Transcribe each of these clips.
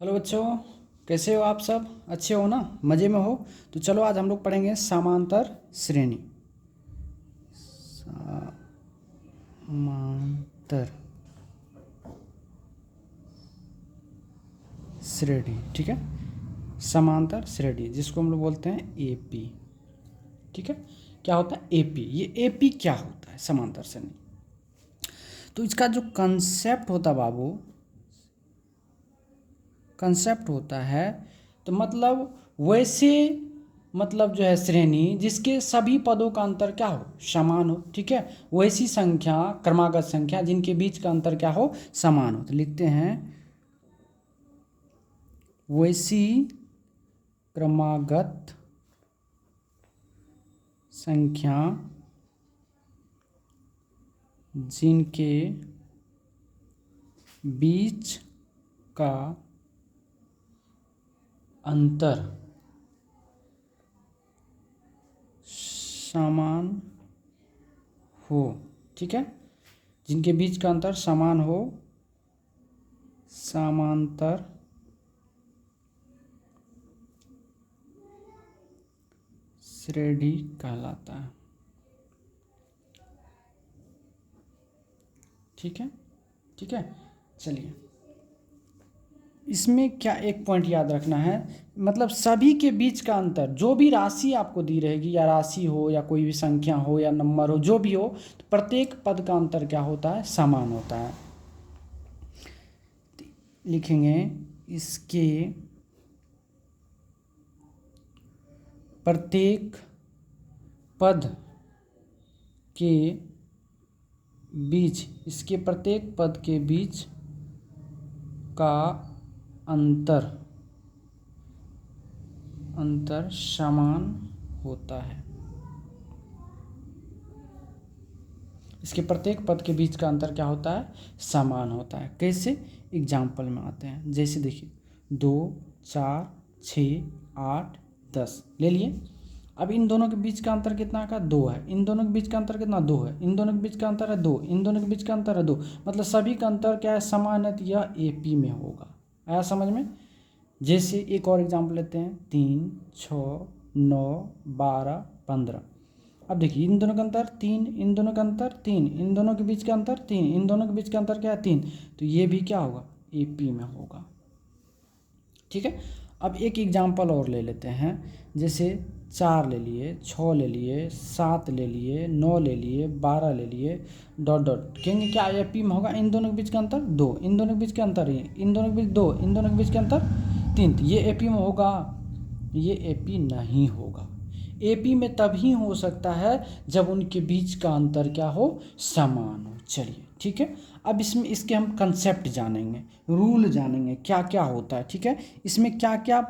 Hello बच्चों, कैसे हो आप? सब अच्छे हो ना? मज़े में हो? तो चलो आज हम लोग पढ़ेंगे समांतर श्रेणी। समांतर श्रेणी, ठीक है। समांतर श्रेणी जिसको हम लोग बोलते हैं एपी, ठीक है। क्या होता है एपी? ये एपी क्या होता है? समांतर श्रेणी। तो इसका जो कंसेप्ट होता है बाबू, कंसेप्ट होता है तो मतलब वैसे, मतलब जो है श्रेणी जिसके सभी पदों का अंतर क्या हो? समान हो, ठीक है। वैसी संख्या, क्रमागत संख्या जिनके बीच का अंतर क्या हो? समान हो। तो लिखते हैं वैसी क्रमागत संख्या जिनके बीच का अंतर समान हो, ठीक है। जिनके बीच का अंतर समान हो, समांतर श्रेणी कहलाता है, ठीक है। ठीक है, चलिए इसमें क्या एक पॉइंट याद रखना है, मतलब सभी के बीच का अंतर, जो भी राशि आपको दी रहेगी, या राशि हो या कोई भी संख्या हो या नंबर हो, जो भी हो, तो प्रत्येक पद का अंतर क्या होता है? समान होता है। लिखेंगे इसके प्रत्येक पद के बीच, इसके प्रत्येक पद के बीच का अंतर समान होता है। इसके प्रत्येक पद के बीच का अंतर क्या होता है? समान होता है। कैसे? एग्जाम्पल में आते हैं। जैसे देखिए 2, 4, 6, 8, 10 ले लिए। अब इन दोनों के बीच का अंतर कितना का? 2 है। इन दोनों के बीच का अंतर कितना? 2 है। इन दोनों के बीच का अंतर है 2। इन दोनों के बीच का अंतर है 2। मतलब सभी का अंतर क्या है? समान है। तो यह एपी में होगा। आया समझ में? जैसे एक और एग्जाम्पल लेते हैं। 3, 6, 9, 12, 15। अब देखिए इन दोनों का अंतर 3, इन दोनों का अंतर 3, इन दोनों के बीच का अंतर 3, इन दोनों के बीच का अंतर क्या है? 3। तो ये भी क्या होगा? एपी में होगा, ठीक है। अब एक एग्जाम्पल और ले लेते हैं। जैसे 4 ले लिए, 6 ले लिए, 7 ले लिए, 9 ले लिए, 12 ले लिए, डॉट डॉट कहेंगे क्या एपी में होगा? इन दोनों के बीच का अंतर 2, इन दोनों के बीच का अंतर ये, इन दोनों के बीच 2, इन दोनों के बीच का अंतर 3। तो ये एपी में होगा? ये एपी नहीं होगा। एपी में तभी हो सकता है जब उनके बीच का अंतर क्या हो? समान हो। चलिए ठीक है, अब इसमें इसके हम कंसेप्ट जानेंगे, रूल जानेंगे, क्या क्या होता है, ठीक है। इसमें क्या क्या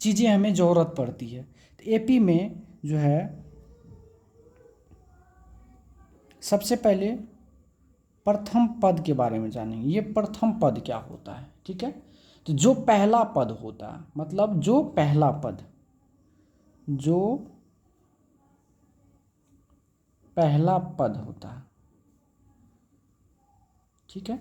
चीज़ें हमें ज़रूरत पड़ती है। तो एपी में जो है सबसे पहले प्रथम पद के बारे में जानेंगे। ये प्रथम पद क्या होता है, ठीक है। तो जो पहला पद होता है, मतलब जो पहला पद, जो पहला पद होता है, ठीक है।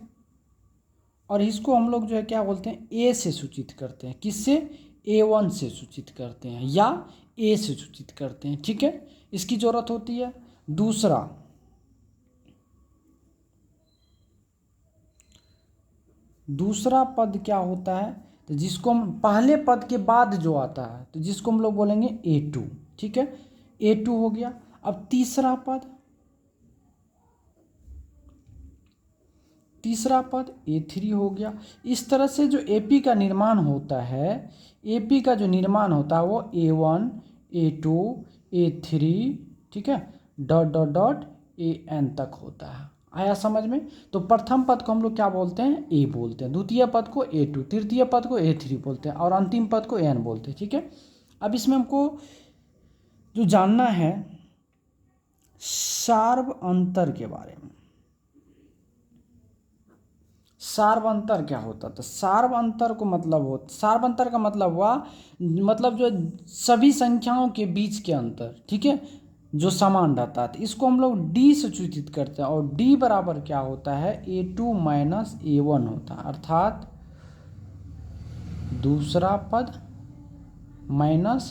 और इसको हम लोग जो है क्या बोलते हैं? ए से सूचित करते हैं। किससे? A1 से सूचित करते हैं या ए से सूचित करते हैं, ठीक है। इसकी जरूरत होती है। दूसरा, दूसरा पद क्या होता है? तो जिसको हम पहले पद के बाद जो आता है, तो जिसको हम लोग बोलेंगे A2, ठीक है। A2 हो गया। अब तीसरा पद, तीसरा पद A3 हो गया। इस तरह से जो एपी का निर्माण होता है, एपी का जो निर्माण होता है वो A1, A2, A3, ठीक है, डॉट डॉट डॉट AN तक होता है। आया समझ में? तो प्रथम पद को हम लोग क्या बोलते हैं? ए बोलते हैं। द्वितीय पद को A2, तृतीय पद को A3 बोलते हैं, और अंतिम पद को AN बोलते हैं, ठीक है। अब इसमें हमको जो जानना है सार्व अंतर के बारे में। सार्वंतर क्या होता था? सार्वंतर को मतलब हो, सार्वंतर का मतलब हुआ, मतलब जो सभी संख्याओं के बीच के अंतर, ठीक है, जो समान रहता है। तो इसको हम लोग डी से सूचित करते हैं, और डी बराबर क्या होता है? A2 माइनस A1 होता है। अर्थात दूसरा पद माइनस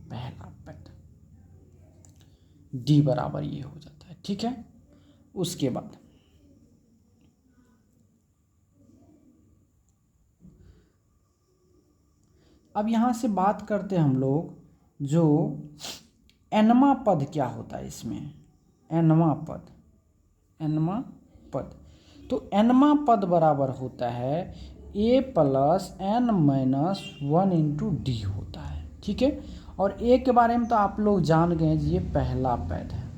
पहला पद, डी बराबर ये हो जाता है। ठीक है, उसके बाद अब यहाँ से बात करते हैं हम लोग जो एनवा पद क्या होता है इसमें। एनवा पद, एनवा पद, तो एनवा पद बराबर होता है A plus N minus one into D होता है। ठीक है, और ए के बारे में तो आप लोग जान गए ये पहला पद है।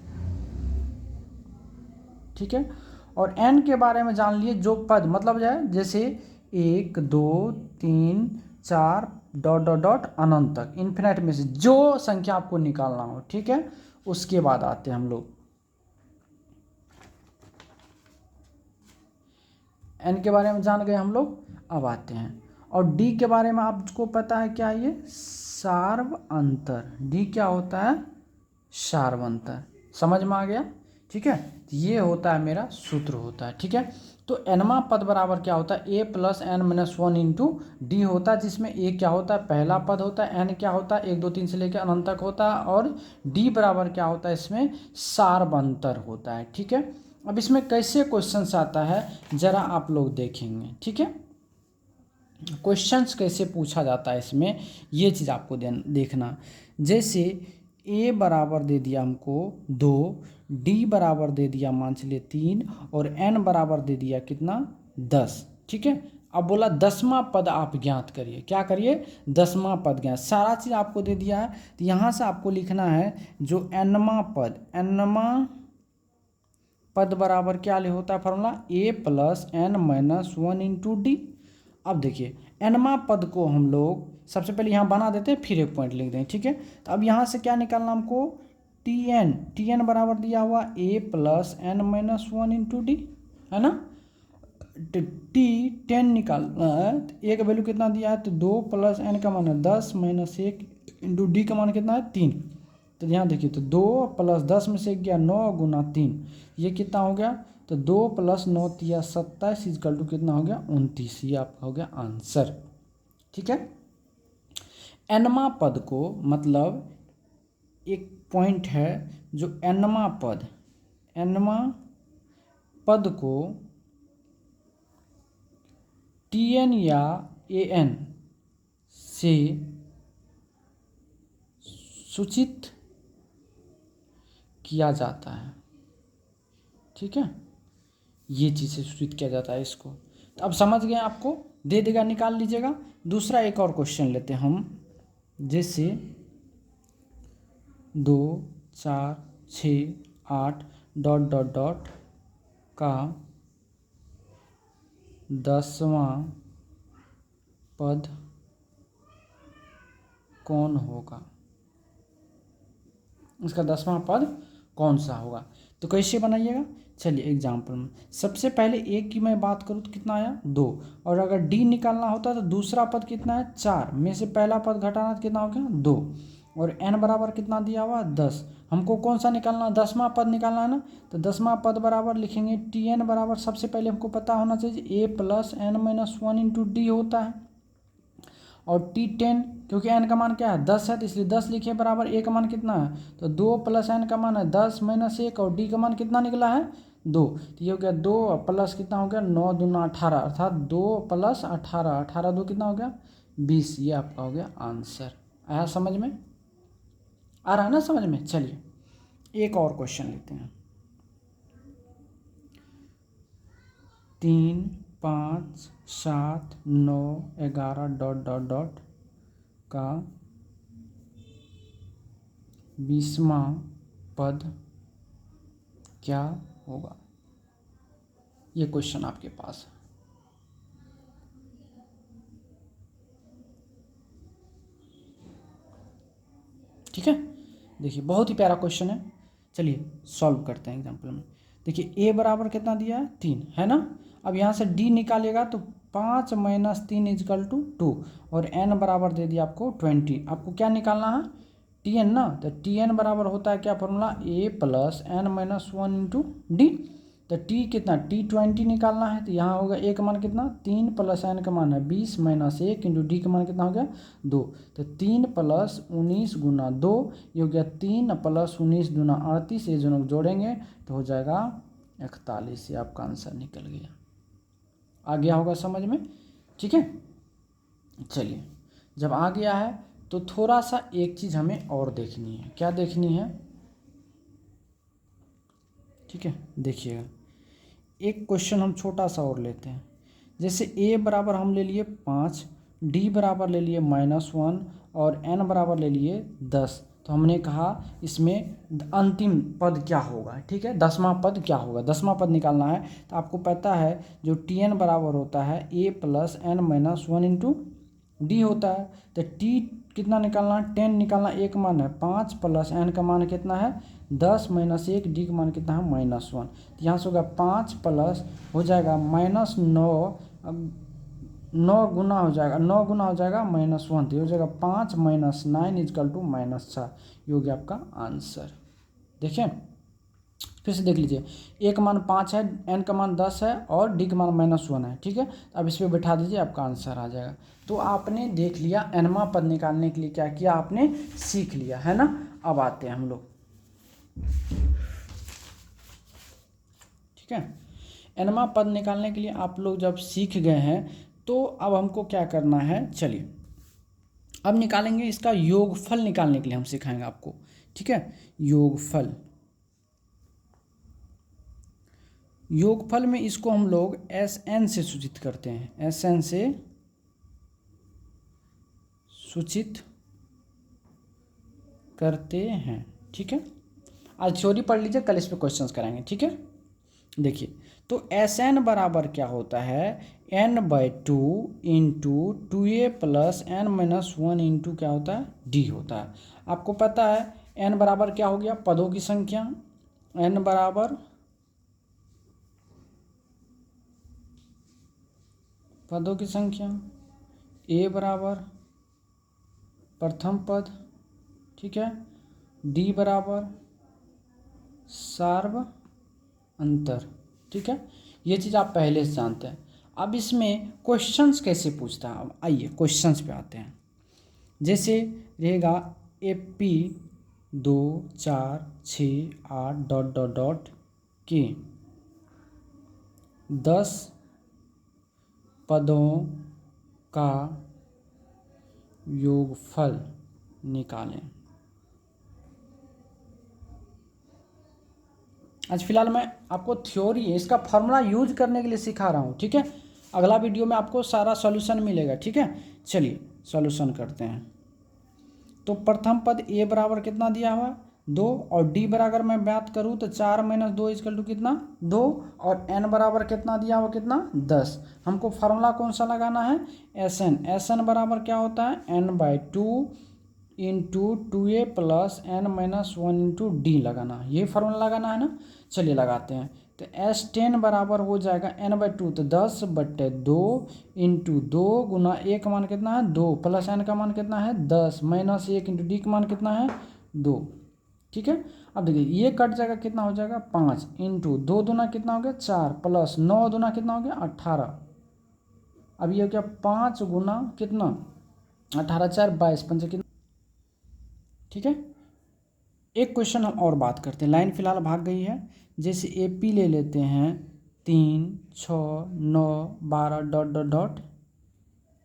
ठीक है, और एन के बारे में जान लिए जो पद मतलब है जैसे 1 2 3 4 डॉट डॉट डॉट अनंत तक, इन्फिनिट में से जो संख्या आपको निकालना हो। ठीक है, उसके बाद आते हैं हम लोग एन के बारे में जान गए हम लोग। अब आते हैं और डी के बारे में आपको पता है क्या, ये सार्वअंतर। डी क्या होता है, सार्वअंतर। समझ में आ गया। ठीक है, ये होता है मेरा सूत्र होता है। ठीक है, तो एनवा पद बराबर क्या होता है, A plus N minus one into D होता है, जिसमें ए क्या होता है पहला पद होता है, एन क्या होता है 1 2 3 से लेकर अनंत तक होता है, और डी बराबर क्या होता है इसमें सार्वअंतर होता है। ठीक है, अब इसमें कैसे क्वेश्चंस आता है जरा आप लोग देखेंगे। ठीक है, क्वेश्चंस कैसे पूछा जाता है इसमें, ये चीज़ आपको देखना। जैसे ए बराबर दे दिया हमको 2, डी बराबर दे दिया मान चलिए 3, और एन बराबर दे दिया कितना 10। ठीक है, अब बोला 10वां पद आप ज्ञात करिए। क्या करिए, 10वां पद ज्ञात। सारा चीज़ आपको दे दिया है, तो यहाँ से आपको लिखना है जो एनवां पद, एनवां पद बराबर क्या ले होता है formula, A plus N minus one into D. अब देखिए एनवा पद को हम लोग सबसे पहले यहाँ बना देते हैं, फिर एक पॉइंट लिख दें। ठीक है, तो अब यहाँ से क्या निकालना हमको, टी एन बराबर दिया हुआ A plus N minus one into D, है ना। टी 10 निकालना है, तो ए का वैल्यू कितना दिया है, तो 2 प्लस एन का मान है 10 माइनस 1 इंटू डी का मान कितना है 3। तो यहाँ देखिए, तो 2 प्लस 10 में से गया 9 गुना 3, ये कितना हो गया, तो 2 प्लस 9 तिया 27 इजकल टू कितना हो गया 29। ये आपका हो गया आंसर। ठीक है, एनवा पद को मतलब एक पॉइंट है जो एनवा पद को टी एन या ए एन से सूचित किया जाता है। ठीक है, ये चीज़ से सूचित किया जाता है इसको। तो अब समझ गए, आपको दे देगा, निकाल लीजिएगा। दूसरा एक और क्वेश्चन लेते हैं हम, जैसे 2 4 6 8 डॉट डॉट डॉट का 10वां पद कौन होगा, इसका 10वां पद कौन सा होगा। तो कैसे बनाइएगा, चलिए एग्जाम्पल में सबसे पहले ए की मैं बात करूँ तो कितना आया 2, और अगर डी निकालना होता तो दूसरा पद कितना है 4 में से पहला पद घटाना तो कितना हो गया 2, और एन बराबर कितना दिया हुआ 10। हमको कौन सा निकालना, 10वां पद निकालना है ना। तो 10वां पद बराबर लिखेंगे टी एन बराबर, सबसे पहले हमको पता होना चाहिए A plus N minus one into D होता है, और T10 क्योंकि n का मान क्या है 10 है, तो इसलिए 10 लिखे बराबर ए का मान कितना है, तो 2 प्लस एन का मान है 10 माइनस 1, और डी का मान कितना निकला है 2। तो ये हो गया 2 प्लस कितना हो गया 9 दूना 18, अर्थात 2 प्लस 18, 18 2 कितना हो गया 20। ये आपका हो गया आंसर। आया समझ में, आ रहा है ना समझ में। चलिए एक और क्वेश्चन लेते हैं, 3 5 7 9 11 डॉट डॉट डॉट का 20वां पद क्या होगा। ये क्वेश्चन आपके पास है। ठीक है, देखिए बहुत ही प्यारा क्वेश्चन है। चलिए सॉल्व करते हैं एग्जाम्पल में। देखिए ए बराबर कितना दिया है 3, है ना। अब यहाँ से डी निकालेगा तो 5 माइनस 3 इजकल टू 2, और एन बराबर दे दिया आपको 20। आपको क्या निकालना है टी एन ना, तो टी एन बराबर होता है क्या formula, A plus N minus one into D. तो टी कितना T20 निकालना है, तो यहाँ होगा ए का मान कितना 3 प्लस एन का मान है 20 माइनस 1 इंटू डी का मान कितना हो गया 2। तो 3 प्लस 19 गुना 2, ये हो गया 3 प्लस 19 गुना 38, ये दोनों जोड़ेंगे तो हो जाएगा 41। ये आपका आंसर निकल गया। आ गया होगा समझ में, ठीक है। चलिए, जब आ गया है तो थोड़ा सा एक चीज़ हमें और देखनी है। क्या देखनी है, ठीक है, देखिएगा। एक क्वेश्चन हम छोटा सा और लेते हैं। जैसे a बराबर हम ले लिए 5, d बराबर ले लिए -1 और n बराबर ले लिए 10। तो हमने कहा इसमें अंतिम पद क्या होगा, ठीक है, 10वां पद क्या होगा, 10वां पद निकालना है। तो आपको पता है जो tn बराबर होता है a plus n minus 1 into D होता है। तो t कितना निकालना है, 10 निकालना, एक मान है 5 प्लस n का मान कितना है 10 माइनस 1, डी का मान कितना है -1। तो यहाँ से होगा 5 प्लस हो जाएगा -9, 9 गुना हो जाएगा, 9 गुना हो जाएगा -1, तो हो जाएगा 5 माइनस 9 इजकल टू -4। ये हो गया आपका आंसर। देखिए फिर से देख लीजिए, ए का मान 5 है, एन का मान 10 है और डी का मान -1 है, ठीक है। अब इस पर बैठा दीजिए, आपका आंसर आ जाएगा। तो आपने देख लिया एनवां पद निकालने के लिए क्या किया, आपने सीख लिया है ना। अब आते हैं हम लोग, ठीक है। एनवां पद निकालने के लिए आप लोग जब सीख गए हैं तो अब हमको क्या करना है, चलिए अब निकालेंगे इसका योगफल। निकालने के लिए हम सिखाएंगे आपको, ठीक है। योगफल में इसको हम लोग Sn से सूचित करते हैं, Sn से सूचित करते हैं, ठीक है। आज थ्योरी पढ़ लीजिए, कल इस पे क्वेश्चंस कराएंगे, ठीक है। देखिए, तो Sn बराबर क्या होता है, n/2 into 2a plus n minus 1 into क्या होता है d होता है। आपको पता है n बराबर क्या हो गया, पदों की संख्या, n बराबर पदों की संख्या, a बराबर प्रथम पद, ठीक है, d बराबर सार्व अंतर, ठीक है। ये चीज़ आप पहले से जानते हैं। अब इसमें क्वेश्चंस कैसे पूछता है, अब आइए क्वेश्चंस पे आते हैं। जैसे रहेगा AP 2 4 6 8 डॉट डॉट डॉट के 10 पदों का योगफल निकालें। आज फिलहाल मैं आपको थ्योरी है, इसका फॉर्मूला यूज करने के लिए सिखा रहा हूँ, ठीक है। अगला वीडियो में आपको सारा सॉल्यूशन मिलेगा, ठीक है। चलिए सॉल्यूशन करते हैं। तो प्रथम पद a बराबर कितना दिया हुआ 2 और d बराबर मैं बात करूँ तो 4 माइनस 2 इजकल टू कितना 2 और n बराबर कितना दिया हुआ कितना 10। हमको फार्मूला कौन सा लगाना है, Sn बराबर क्या होता है n/2 into 2a plus n minus 1 into D लगाना, ये फार्मूला लगाना है ना। चलिए लगाते हैं। तो S10 बराबर हो जाएगा n/2, तो 10/2 इंटू 2 गुना a का मान कितना है 2 प्लस n का मान कितना है 10 माइनस 1 इंटू डी का मान कितना है 2, ठीक है। अब देखिए ये कट जाएगा, कितना हो जाएगा 5 इंटू 2 दूना कितना हो गया 4 प्लस 9 दूना कितना हो गया 18। अब ये हो गया 5 गुना कितना 18 4 22 5 कितना, ठीक है। एक क्वेश्चन हम और बात करते हैं, लाइन फिलहाल भाग गई है। जैसे AP ले लेते हैं 3 6 9 12 डॉट डॉट डॉट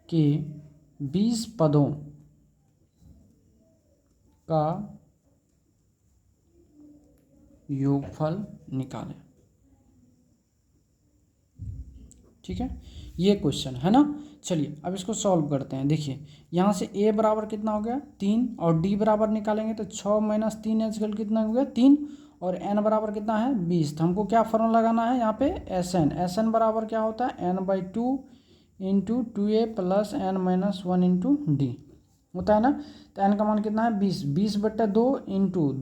के 20 पदों का योगफल निकालें, ठीक है। ये क्वेश्चन है ना। चलिए अब इसको सॉल्व करते हैं। देखिए यहाँ से a बराबर कितना हो गया 3 और d बराबर निकालेंगे तो 6 माइनस 3 इक्वल कितना हो गया 3 और n बराबर कितना है 20। तो हमको क्या फॉर्मूला लगाना है यहाँ पे Sn बराबर क्या होता है n/2 into 2a plus n minus 1 into D होता है ना। तो n का मान कितना है 20, 20/2 इंटू